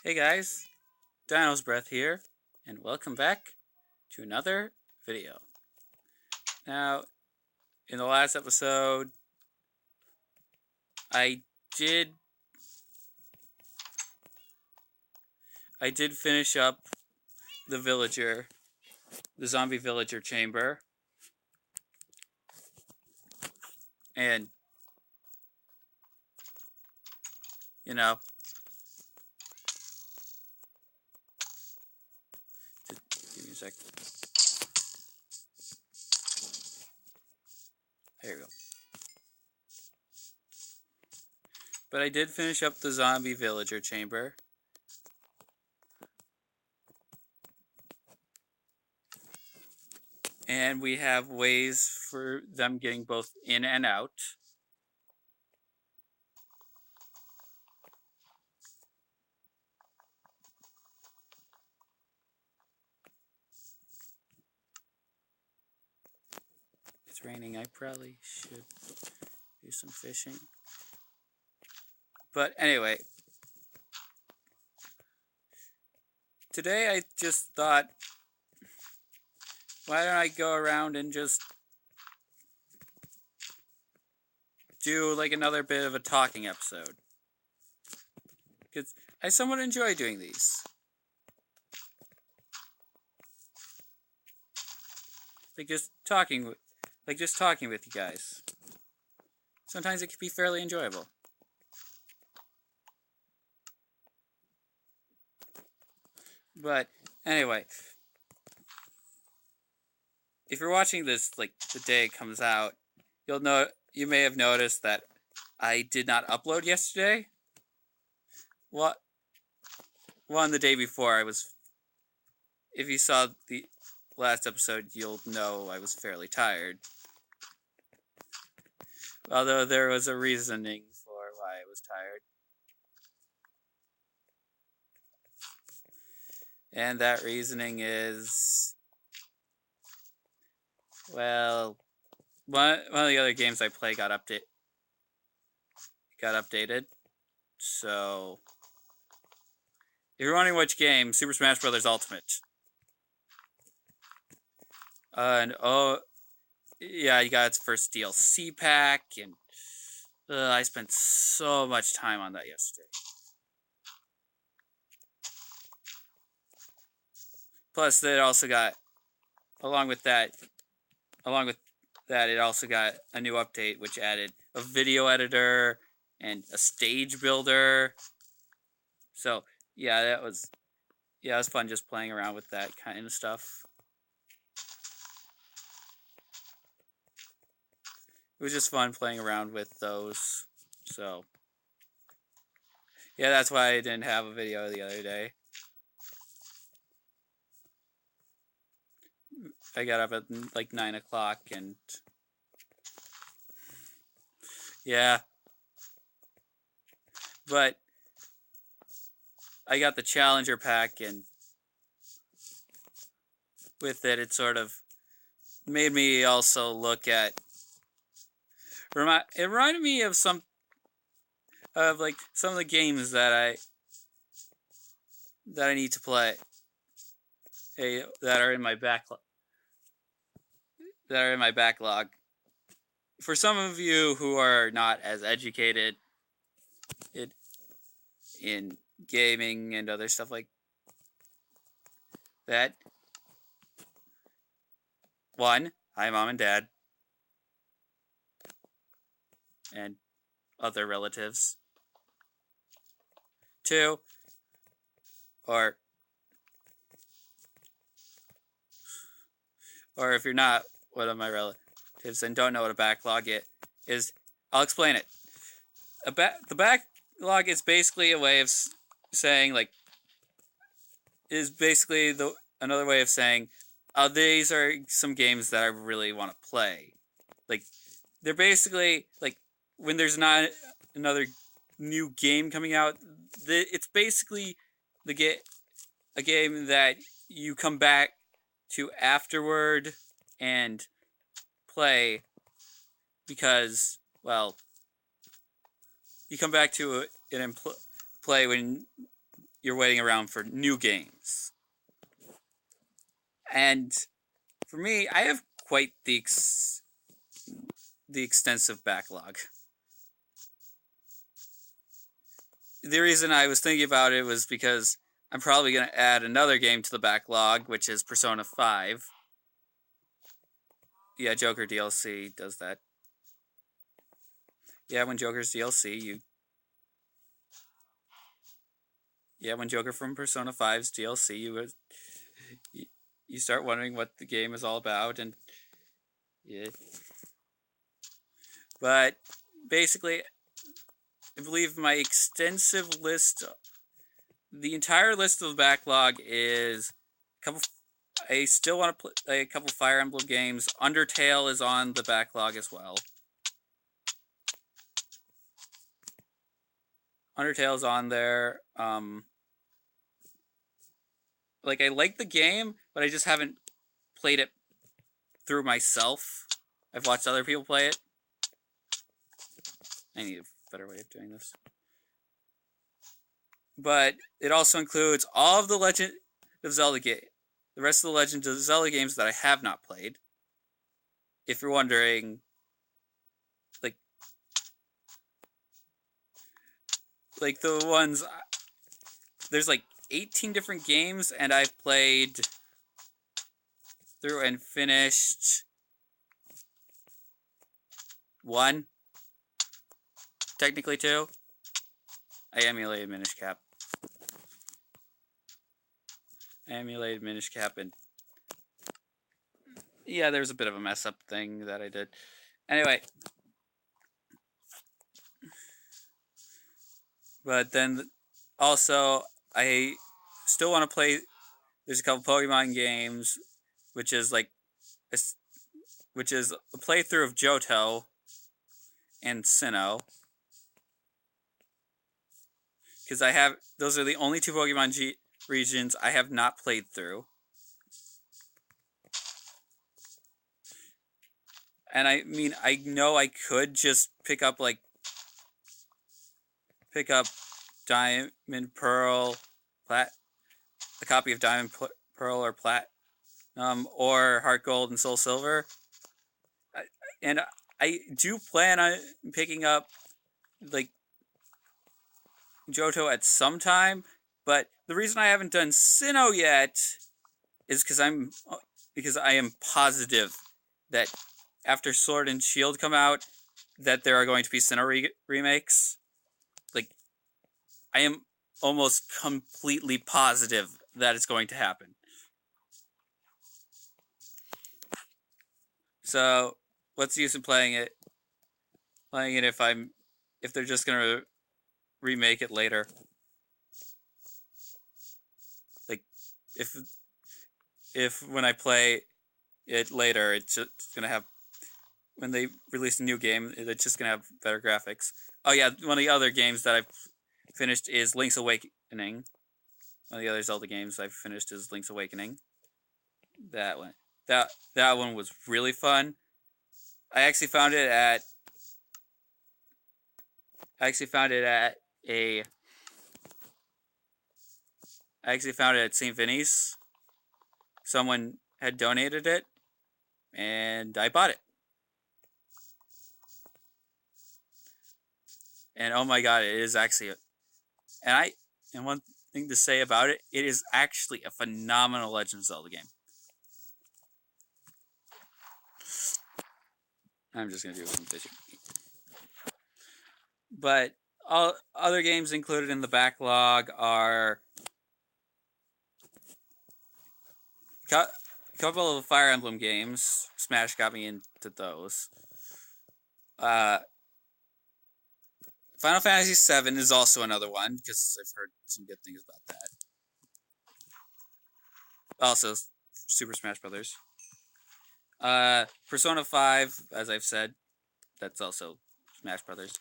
Hey guys, Dino'sbreath here, and welcome back to another video. Now, in the last episode, I did I did finish up the the zombie villager chamber, and you know, just give me a sec. There you go. But I did finish up the zombie villager chamber. And we have ways for them getting both in and out. It's raining. I probably should do some fishing. But anyway, today I just thought, why don't I go around and just do like another bit of a talking episode? Because I somewhat enjoy doing these. Like just talking with you guys. Sometimes it can be fairly enjoyable. But anyway, if you're watching this like the day it comes out, you may have noticed that I did not upload yesterday. What? Well, the day before if you saw the last episode, you'll know I was fairly tired. Although there was a reasoning for why I was tired. And that reasoning is, well, one of the other games I play got updated. So, if you're wondering which game, Super Smash Bros. Ultimate. And oh, yeah, you got its first DLC pack, and I spent so much time on that yesterday. Plus, it also got, along with that, it also got a new update which added a video editor and a stage builder. So yeah, it was fun just playing around with that kind of stuff. It was just fun playing around with those. So yeah, that's why I didn't have a video the other day. I got up at like 9 o'clock and yeah. But I got the Challenger pack, and with it, it sort of made me also look at. It reminded me of some of the games that I need to play. That are in my backlog. For some of you who are not as educated in gaming and other stuff like that, one, hi mom and dad, and other relatives. Two, or if you're not one of my relatives and don't know what a backlog is, I'll explain it. The backlog is basically a way of saying another way of saying, these are some games that I really want to play. Like, they're basically like when there's not another new game coming out. It's basically a game that you come back to afterward and play because, well, you come back to it and play when you're waiting around for new games. And for me, I have quite the extensive backlog. The reason I was thinking about it was because I'm probably going to add another game to the backlog, which is Persona 5. Yeah, Joker DLC does that. Yeah, when Joker's DLC, when Joker from Persona 5's DLC, you start wondering what the game is all about, and yeah. But basically, I believe my extensive list, the entire list of the backlog is a couple. I still want to play a couple Fire Emblem games. Undertale is on the backlog as well. Undertale's on there. Like, I like the game, but I just haven't played it through myself. I've watched other people play it. I need a better way of doing this. But it also includes all of the Legend of Zelda the rest of the Legend of Zelda games that I have not played. If you're wondering, like the ones, there's like 18 different games, and I've played through and finished one, technically two. I emulated Minish Cap. And yeah, there's a bit of a mess up thing that I did. Anyway, but then also I still want to play. There's a couple Pokemon games, which is a playthrough of Johto and Sinnoh. Because those are the only two Pokemon regions I have not played through. And I mean, I know I could just pick up Diamond Pearl, a copy of Diamond Pearl or Platinum, or Heart Gold and Soul Silver. And I do plan on picking up Johto at some time, but the reason I haven't done Sinnoh yet is because I am positive that after Sword and Shield come out, that there are going to be Sinnoh remakes. I am almost completely positive that it's going to happen. So, what's the use in playing it? If they're just gonna remake it later. If when I play it later, it's just gonna have, when they release a new game, it's just gonna have better graphics. Oh yeah, one of the other games that I've finished is Link's Awakening. One of the other Zelda games I've finished is Link's Awakening. That one was really fun. I actually found it at St. Vinny's. Someone had donated it, and I bought it. And oh my god, it is actually and one thing to say about it, it is actually a phenomenal Legend of Zelda game. I'm just gonna do some fishing. But all other games included in the backlog are a couple of Fire Emblem games. Smash got me into those. Final Fantasy VII is also another one, because I've heard some good things about that. Also, Super Smash Brothers. Persona 5, as I've said, that's also Smash Brothers.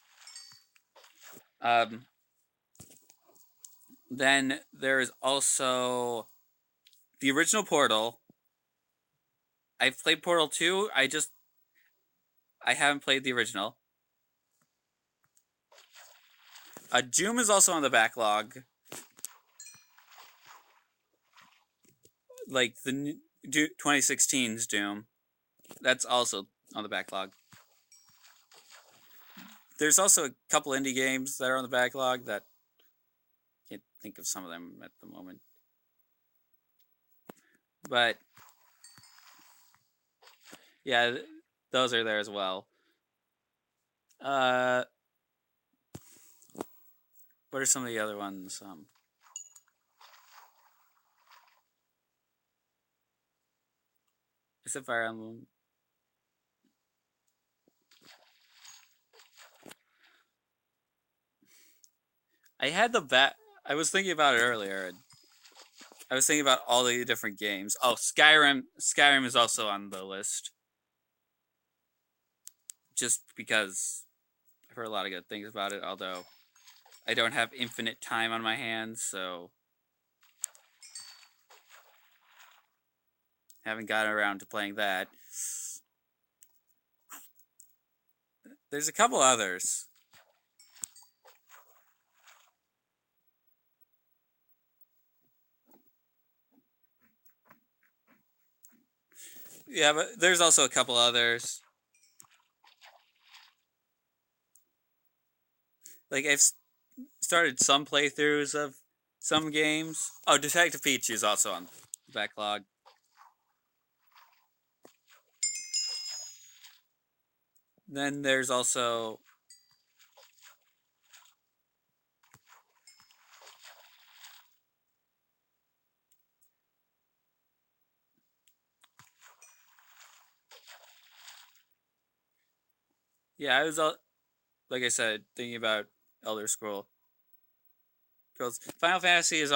Then there is also the original Portal. I've played Portal 2, I haven't played the original. Doom is also on the backlog. like the 2016's Doom. That's also on the backlog. There's also a couple indie games that are on the backlog that I can't think of some of them at the moment. But yeah, those are there as well. What are some of the other ones? Is it Fire Emblem? I had the bat. I was thinking about it earlier. I was thinking about all the different games. Oh, Skyrim. Skyrim is also on the list. Just because I've heard a lot of good things about it, although I don't have infinite time on my hands, so haven't gotten around to playing that. There's a couple others. Yeah, but there's also a couple others. Like I've started some playthroughs of some games. Oh, Detective Peach is also on the backlog. Then there's also yeah, I was like I said thinking about Elder Scroll. Because Final Fantasy is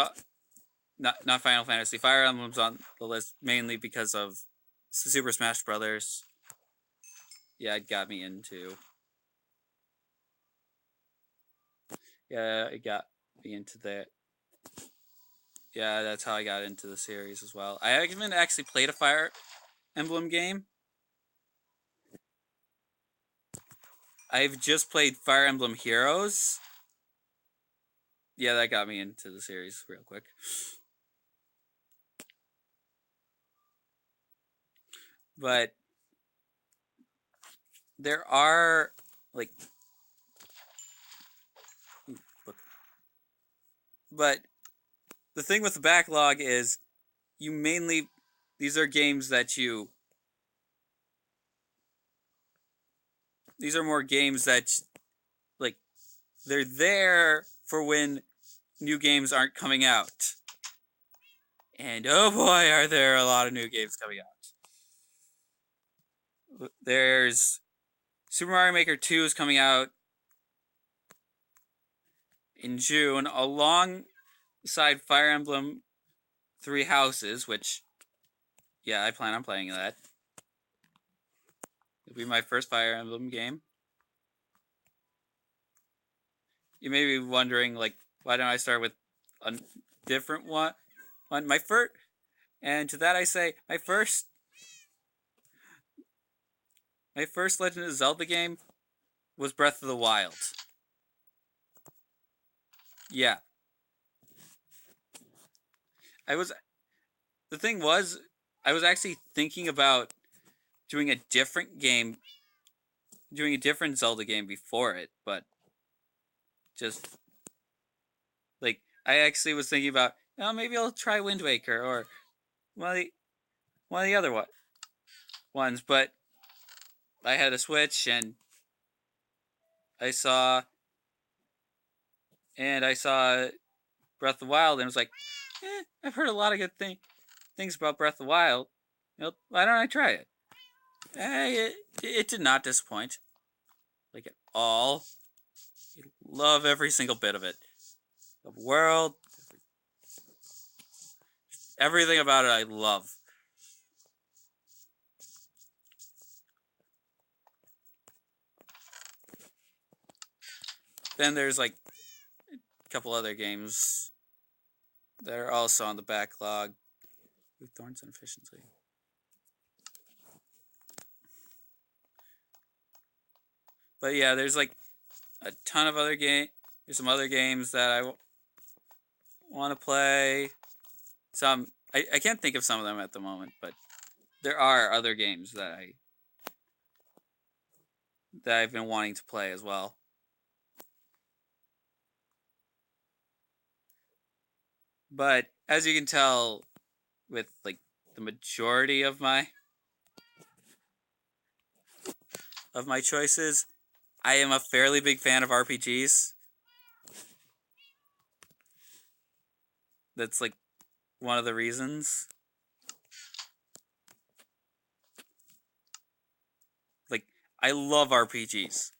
not Final Fantasy. Fire Emblem's on the list mainly because of Super Smash Brothers. Yeah, it got me into. Yeah, it got me into that. Yeah, that's how I got into the series as well. I haven't actually played a Fire Emblem game. I've just played Fire Emblem Heroes. Yeah, that got me into the series real quick. But there are like but the thing with the backlog is you mainly these are games that you these are more games that like they're there for when new games aren't coming out. And oh boy, are there a lot of new games coming out. There's Super Mario Maker 2 is coming out in June alongside Fire Emblem Three Houses, which yeah, I plan on playing that. It'll be my first Fire Emblem game. You may be wondering, like, why don't I start with a different one? My first, and to that I say, my first Legend of Zelda game was Breath of the Wild. Yeah, I was. The thing was, I was actually thinking about doing a different game, doing a different Zelda game before it, but just like I actually was thinking about, oh, maybe I'll try Wind Waker or one of the other ones, but I had a Switch and I saw I saw Breath of the Wild and was like, I've heard a lot of good things about Breath of the Wild. Why don't I try it? It did not disappoint, like at all. I love every single bit of it. The world, everything about it, I love. Then there's like a couple other games that are also on the backlog. With Thorns and Efficiency. But yeah, there's like a ton of other There's some other games that I want to play. Some I can't think of some of them at the moment, but there are other games that I've been wanting to play as well. But as you can tell, with like the majority of my choices, I am a fairly big fan of RPGs. That's like one of the reasons. Like, I love RPGs.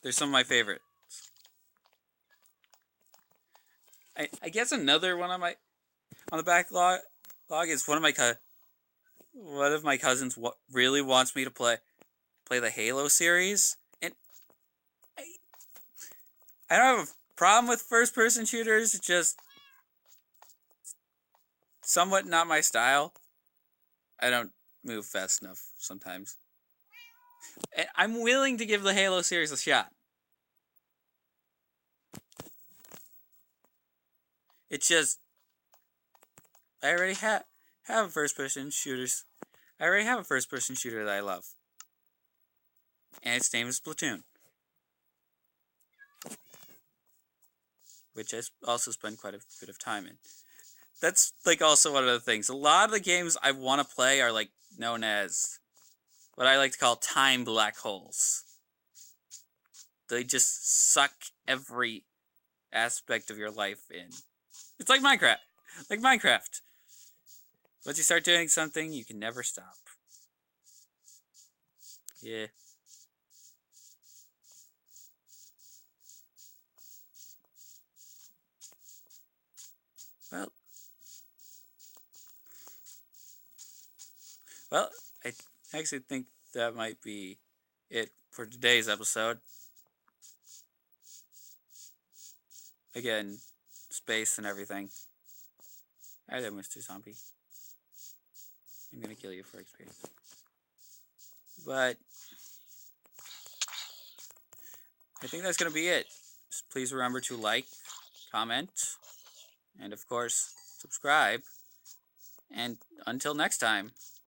They're some of my favorite. I guess another one on the backlog is one of my cousins really wants me to play the Halo series, and I, I don't have a problem with first person shooters. It's just somewhat not my style. I don't move fast enough sometimes. And I'm willing to give the Halo series a shot. It's just I already have first person shooters. I already have a first person shooter that I love, and its name is Splatoon, which I also spend quite a bit of time in. That's like also one of the things. A lot of the games I want to play are like known as what I like to call time black holes. They just suck every aspect of your life in. It's like Minecraft. Like Minecraft. Once you start doing something, you can never stop. Yeah. Well, I actually think that might be it for today's episode. Again, space and everything. Hi there, Mr. Zombie. I'm gonna kill you for experience. But I think that's gonna be it. Just please remember to like, comment, and of course, subscribe. And until next time.